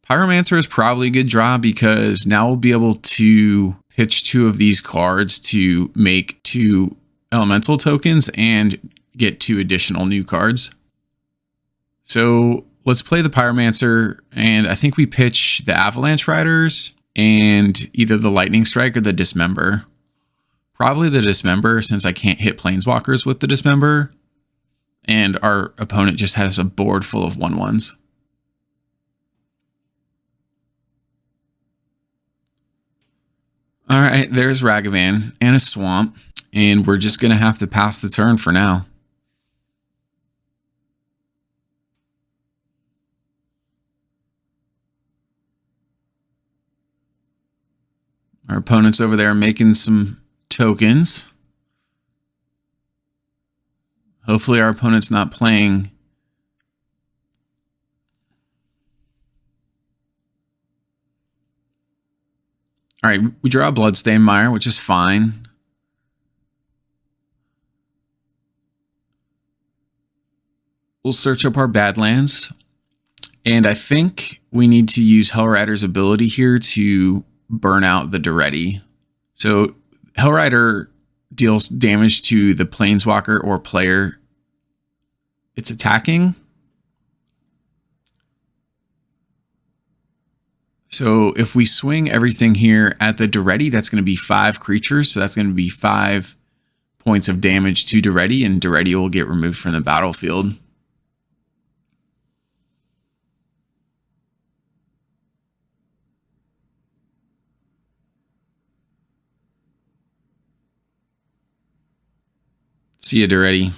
Pyromancer is probably a good draw because now we'll be able to pitch 2 of these cards to make 2 elemental tokens and get 2 additional new cards. So let's play the Pyromancer, and I think we pitch the Avalanche Riders and either the Lightning Strike or the Dismember. Probably the Dismember, since I can't hit Planeswalkers with the Dismember, and our opponent just has a board full of 1/1s. All right, there's Ragavan and a Swamp, and we're just going to have to pass the turn for now. Our opponent's over there making some tokens. Hopefully our opponent's not playing All right, we draw a Bloodstained Mire, which is fine. We'll search up our Badlands. And I think we need to use Hellrider's ability here to burn out the Duretti. So Hellrider deals damage to the planeswalker or player it's attacking. So if we swing everything here at the Duretti, that's going to be 5 creatures. So that's going to be 5 points of damage to Duretti, and Duretti will get removed from the battlefield. See ya, Duretti.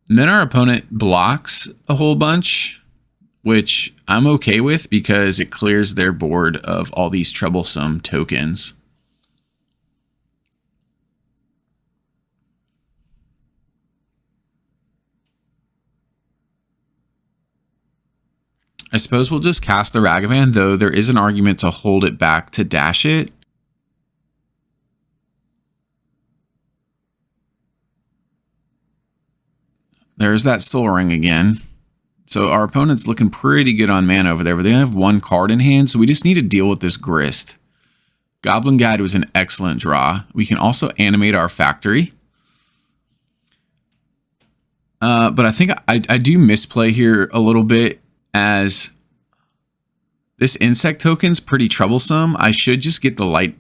And then our opponent blocks a whole bunch, which I'm okay with because it clears their board of all these troublesome tokens. I suppose we'll just cast the Ragavan, though there is an argument to hold it back to dash it. There's that Soul Ring again. So our opponent's looking pretty good on mana over there, but they only have 1 card in hand, so we just need to deal with this Grist. Goblin Guide was an excellent draw. We can also animate our factory. But I think I do misplay here a little bit, as this insect token's pretty troublesome. I should just get the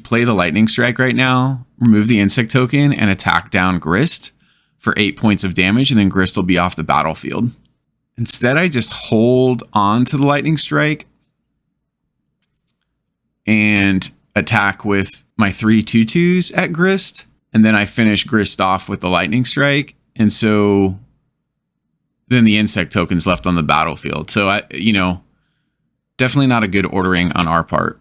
play the Lightning Strike right now, remove the insect token, and attack down Grist for 8 points of damage, and then Grist will be off the battlefield. Instead, I just hold on to the Lightning Strike and attack with my 3 2/2s at Grist, and then I finish Grist off with the Lightning Strike, and so then the insect token's left on the battlefield. So definitely not a good ordering on our part.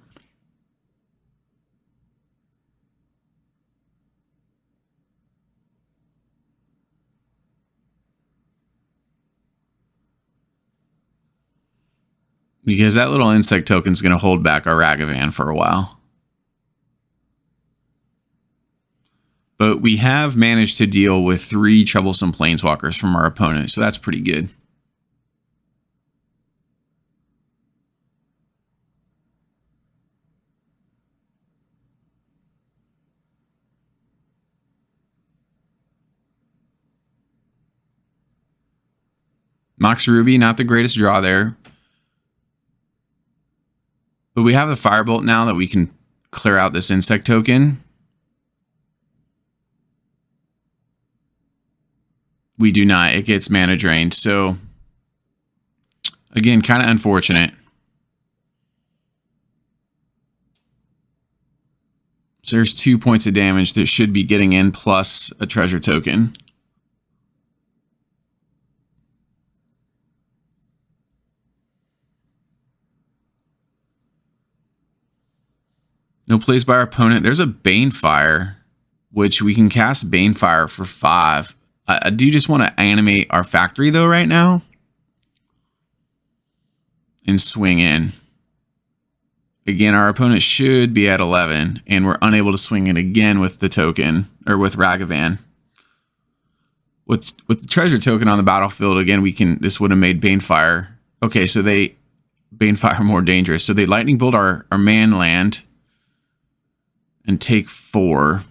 Because that little insect token is going to hold back our Ragavan for a while. But we have managed to deal with 3 troublesome planeswalkers from our opponent, so that's pretty good. Mox Ruby, not the greatest draw there. But we have the Firebolt now that we can clear out this insect token. We do not. It gets mana drained. So, again, kind of unfortunate. So there's 2 points of damage that should be getting in, plus a treasure token. No plays by our opponent. There's a Banefire, which we can cast Banefire for 5. I do just want to animate our factory, though, right now. And swing in. Again, our opponent should be at 11, and we're unable to swing it again with the token, or with Ragavan. With the treasure token on the battlefield, again, this would have made Banefire. Okay, so Banefire more dangerous. So they Lightning Bolt our man land and take 4.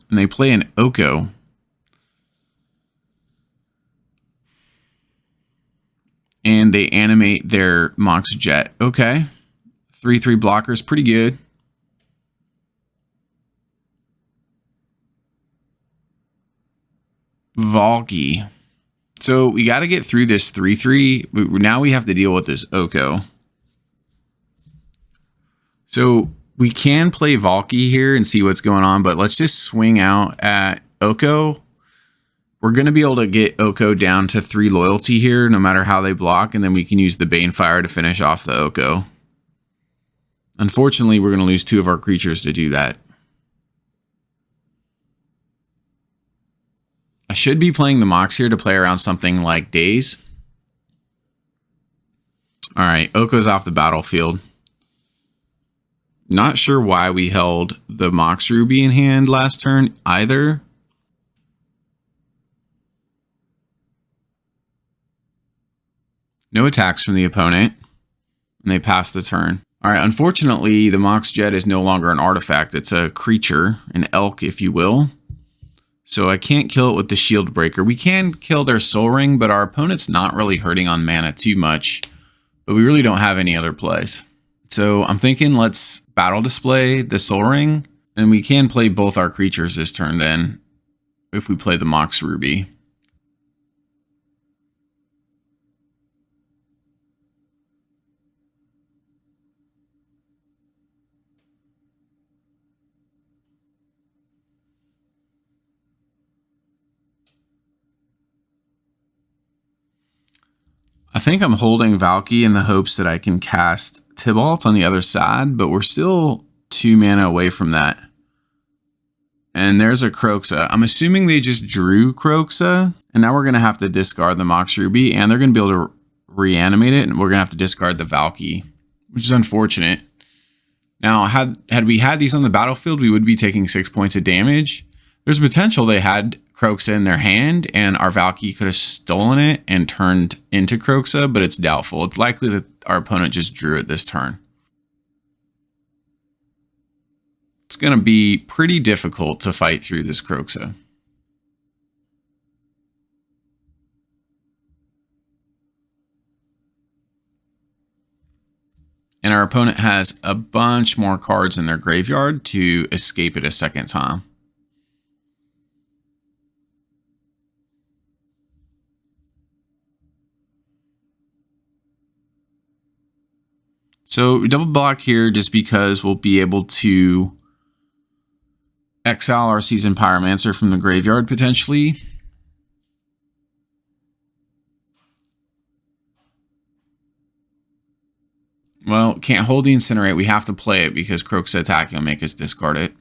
And they play an Oko. And they animate their Mox Jet. Okay. 3/3 blockers, pretty good. Valky. So we got to get through this 3/3. Now we have to deal with this Oko. So we can play Valky here and see what's going on, but let's just swing out at Oko. We're going to be able to get Oko down to 3 loyalty here, no matter how they block, and then we can use the Banefire to finish off the Oko. Unfortunately, we're going to lose 2 of our creatures to do that. I should be playing the Mox here to play around something like Daze. Alright, Oko's off the battlefield. Not sure why we held the Mox Ruby in hand last turn either. No attacks from the opponent, and they pass the turn. All right, unfortunately, the Mox Jet is no longer an artifact. It's a creature, an elk, if you will. So I can't kill it with the Shield Breaker. We can kill their Soul Ring, but our opponent's not really hurting on mana too much. But we really don't have any other plays. So I'm thinking let's Battle Display the Soul Ring, and we can play both our creatures this turn then, if we play the Mox Ruby. I think I'm holding Valky in the hopes that I can cast Tibalt on the other side, but we're still 2 mana away from that. And there's a Kroxa. I'm assuming they just drew Kroxa, and now we're going to have to discard the Mox Ruby, and they're going to be able to reanimate it, and we're going to have to discard the Valky, which is unfortunate. Now, had we had these on the battlefield, we would be taking 6 points of damage. There's potential they had Kroxa in their hand, and our Valky could have stolen it and turned into Kroxa, but it's doubtful. It's likely that our opponent just drew it this turn. It's going to be pretty difficult to fight through this Kroxa. And our opponent has a bunch more cards in their graveyard to escape it a second time. So we double block here just because we'll be able to exile our Seasoned Pyromancer from the graveyard potentially. Well, can't hold the Incinerate. We have to play it because Kroxa attacking will make us discard it.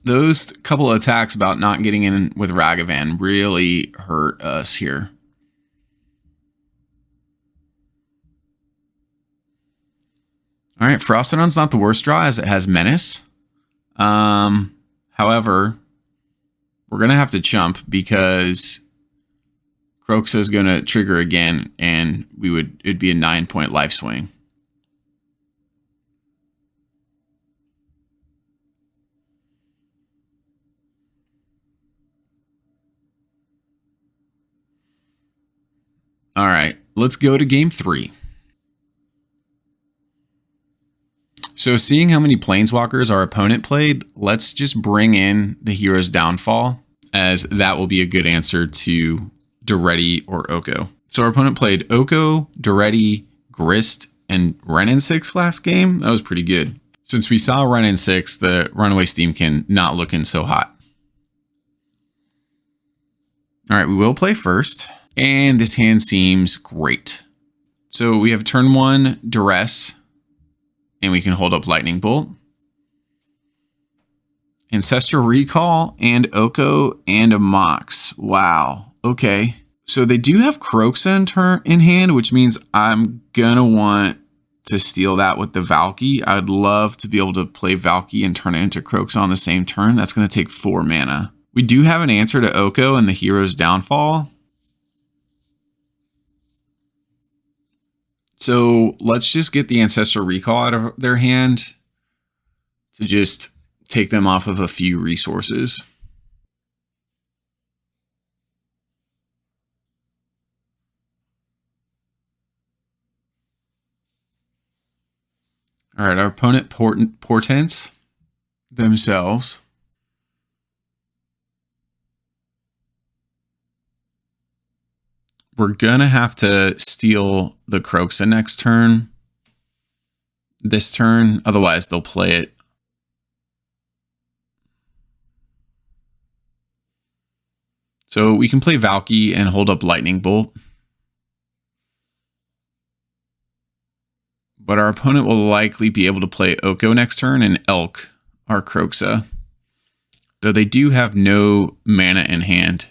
Those couple of attacks about not getting in with Ragavan really hurt us here. All right, Frostodon's not the worst draw as it has Menace. However, we're going to have to chump because Kroxa is going to trigger again, and it'd be a 9-point life swing. All right, let's go to game 3. So seeing how many Planeswalkers our opponent played, let's just bring in the Hero's Downfall, as that will be a good answer to Daretti or Oko. So our opponent played Oko, Daretti, Grist, and Wrenn 6 last game. That was pretty good. Since we saw Wrenn 6, the Runaway Steamkin not looking so hot. All right, we will play first, and this hand seems great. So we have turn 1 Duress, and we can hold up Lightning Bolt, Ancestral Recall, and Oko, and a Mox. Wow. Okay. So they do have Kroxa in hand, which means I'm going to want to steal that with the Valky. I'd love to be able to play Valky and turn it into Kroxa on the same turn. That's going to take 4 mana. We do have an answer to Oko and the Hero's Downfall. So let's just get the Ancestral Recall out of their hand to just take them off of a few resources. All right, our opponent portents themselves. We're going to have to steal the Kroxa next turn. This turn, otherwise they'll play it. So we can play Valky and hold up Lightning Bolt. But our opponent will likely be able to play Oko next turn and Elk our Kroxa. Though they do have no mana in hand.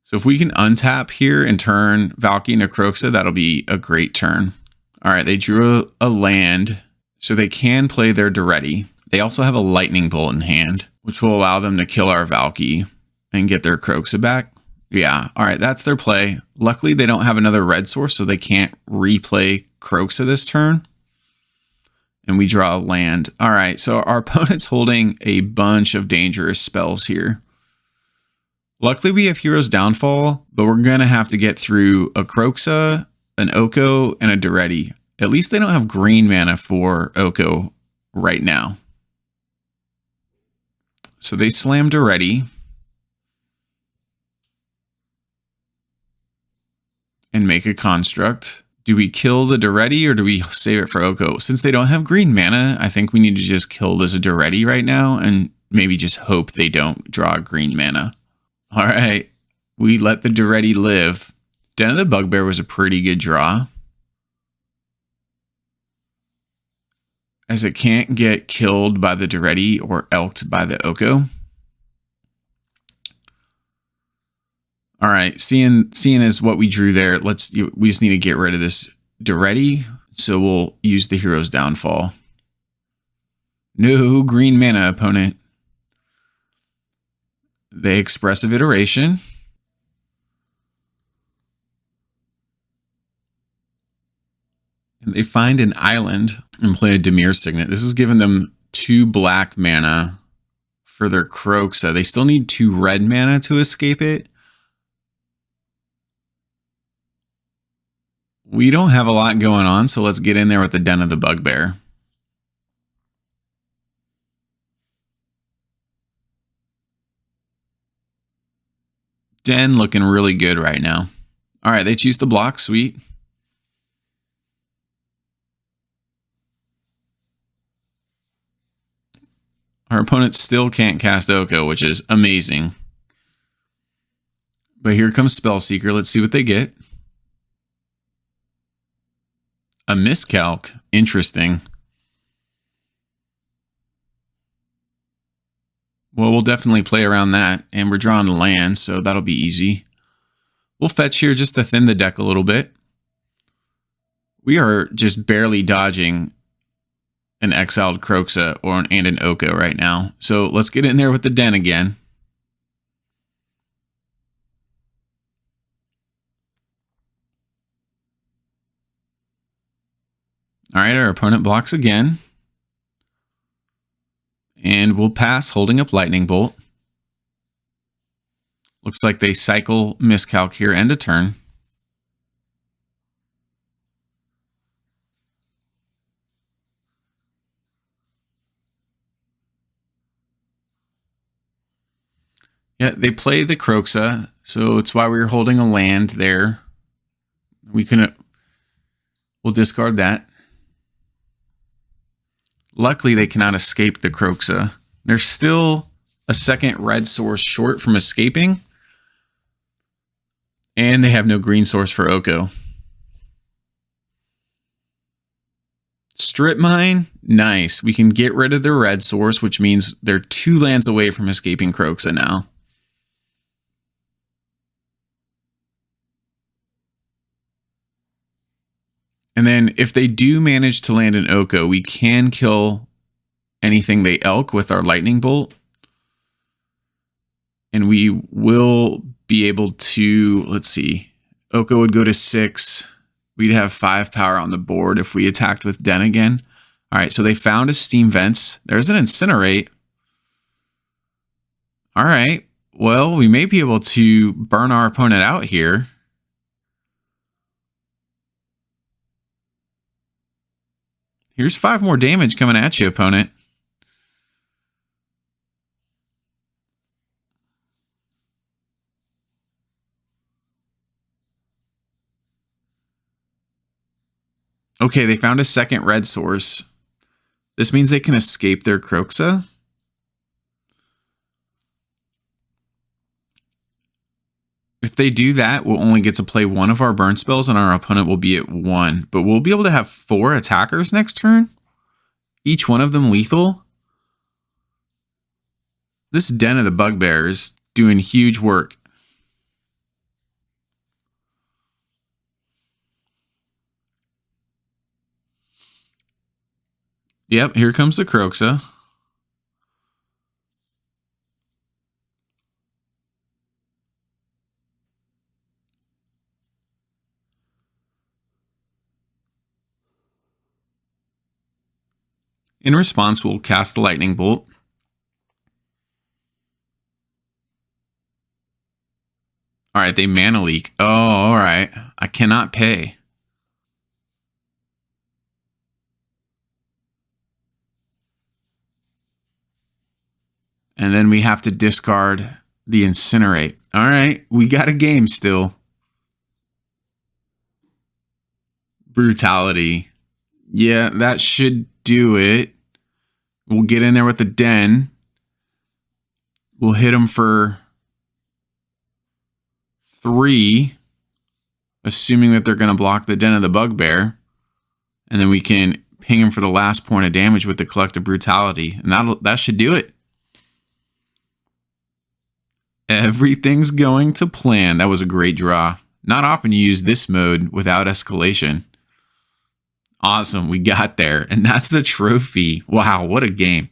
So if we can untap here and turn Valky into Kroxa, that'll be a great turn. All right, they drew a land, so they can play their Daretti. They also have a Lightning Bolt in hand, which will allow them to kill our Valky. and get their Kroxa back. Yeah, all right, that's their play. Luckily, they don't have another red source, so they can't replay Kroxa this turn. And we draw a land. All right, so our opponent's holding a bunch of dangerous spells here. Luckily, we have Hero's Downfall, but we're going to have to get through a Kroxa, an Oko, and a Duretti. At least they don't have green mana for Oko right now. So they slam Duretti. And make a construct. Do we kill the Duretti or do we save it for Oko? Since they don't have green mana, I think we need to just kill this Duretti right now and maybe just hope they don't draw green mana. All right, we let the Duretti live. Den of the Bugbear was a pretty good draw, as it can't get killed by the Duretti or elked by the Oko. All right, seeing as what we drew there, we just need to get rid of this Duretti, so we'll use the Hero's Downfall. No green mana, opponent. They Expressive Iteration. And they find an island and play a Dimir Signet. This is giving them 2 black mana for their Kroxa. They still need 2 red mana to escape it. We don't have a lot going on, so let's get in there with the Den of the Bugbear. Den looking really good right now. All right, they choose the block. Sweet. Our opponent still can't cast Oko, which is amazing. But here comes Spellseeker. Let's see what they get. A miscalc. Interesting. Well, we'll definitely play around that. And we're drawing land, so that'll be easy. We'll fetch here just to thin the deck a little bit. We are just barely dodging an exiled Kroxa and an Oko right now. So let's get in there with the Den again. All right, our opponent blocks again. And we'll pass, holding up Lightning Bolt. Looks like they cycle miscalc here, end of turn. Yeah, they play the Kroxa, so it's why we were holding a land there. We'll discard that. Luckily, they cannot escape the Kroxa. They're still a second red source short from escaping. And they have no green source for Oko. Strip Mine, nice. We can get rid of the red source, which means they're 2 lands away from escaping Kroxa now. And then if they do manage to land an Oko, we can kill anything they elk with our Lightning Bolt. And we will be able to, let's see, Oko would go to 6. We'd have 5 power on the board if we attacked with Den again. All right, so they found a Steam Vents. There's an Incinerate. All right, well, we may be able to burn our opponent out here. Here's 5 more damage coming at you, opponent. Okay, they found a second red source. This means they can escape their Kroxa. If they do that, we'll only get to play 1 of our burn spells and our opponent will be at 1. But we'll be able to have 4 attackers next turn. Each one of them lethal. This Den of the Bugbear is doing huge work. Yep, here comes the Kroxa. In response, we'll cast the lightning bolt. All right, they mana leak. Oh, all right. I cannot pay. And then we have to discard the incinerate. All right, we got a game still. Brutality. Yeah, that should do it. We'll get in there with the den. We'll hit them for 3, assuming that they're going to block the Den of the Bugbear. And then we can ping them for the last point of damage with the Collective Brutality. And that should do it. Everything's going to plan. That was a great draw. Not often you use this mode without escalation. Awesome, we got there. And that's the trophy. Wow, what a game.